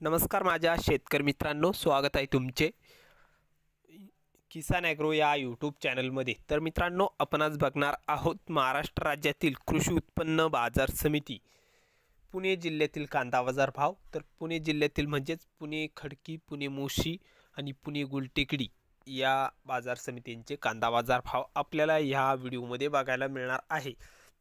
नमस्कार माझ्या शेतकरी मित्रांनो, स्वागत आहे तुमचे किसान ॲग्रो या यूट्यूब चॅनलमध्ये। तर मित्रांनो, आपण आज बघणार आहोत महाराष्ट्र राज्यातील कृषी उत्पन्न बाजार समिती पुणे जिल्ह्यातील कांदा बाजार भाव। तर पुणे जिल्ह्यातील म्हणजेच पुणे खडकी, पुणे मोशी आणि पुणे गुलटेकडी या बाजार समितींचे कांदा बाजार भाव आपल्याला ह्या व्हिडिओमध्ये बघायला मिळणार आहे।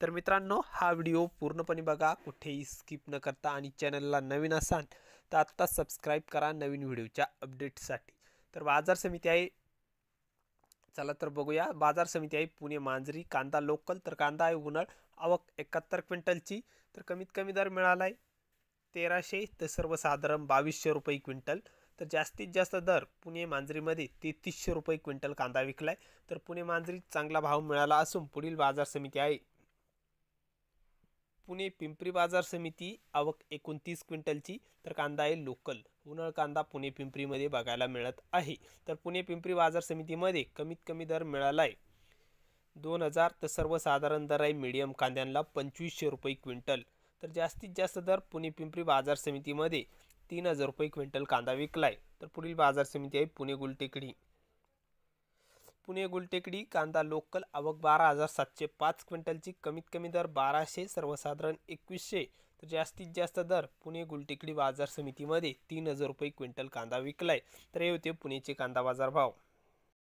तर मित्रांनो, हा व्हिडिओ पूर्णपणे बघा, कुठेही स्किप न करता, आणि चॅनलला नवीन असाल तर आत्ता सबस्क्राईब करा नवीन व्हिडिओच्या अपडेटसाठी। तर बाजार समिती आहे, चला तर बघूया। बाजार समिती आहे पुणे मांजरी। कांदा लोकल, तर कांदा आहे उन्हाळ, आवक 71 क्विंटलची। तर कमीत कमी दर मिळाला आहे 1300 तर सर्वसाधारण 2200 रुपये क्विंटल। तर जास्तीत जास्त दर पुणे मांजरीमध्ये 3300 रुपये क्विंटल कांदा विकलाय। तर पुणे मांजरीत चांगला भाव मिळाला असून पुढील बाजार समिती आहे पुणे पिंपरी बाजार समिती। आवक 29 क्विंटलची। तर कांदा आहे लोकल, उन्हाळ कांदा पुणे पिंपरीमध्ये बघायला मिळत आहे। तर पुणे पिंपरी बाजार समितीमध्ये कमीत कमी दर मिळाला आहे 2000 तर सर्वसाधारण दर आहे मीडियम कांद्यांना 2500 रुपये क्विंटल। तर जास्तीत जास्त दर पुणे पिंपरी बाजार समितीमध्ये 3000 रुपये क्विंटल कांदा विकलाय। तर पुढील बाजार समिती आहे पुणे गुलटेकडी। पुणे गुलटेकडी कांदा लोकल, आवक 12705 क्विंटलची। कमीत कमी दर 1200, सर्वसाधारण 2100 तर जास्तीत जास्त दर पुणे गुलटेकडी बाजार समितीमध्ये 3000 रुपये क्विंटल कांदा विकलाय। तर हे होते पुणेचे कांदा बाजार भाव।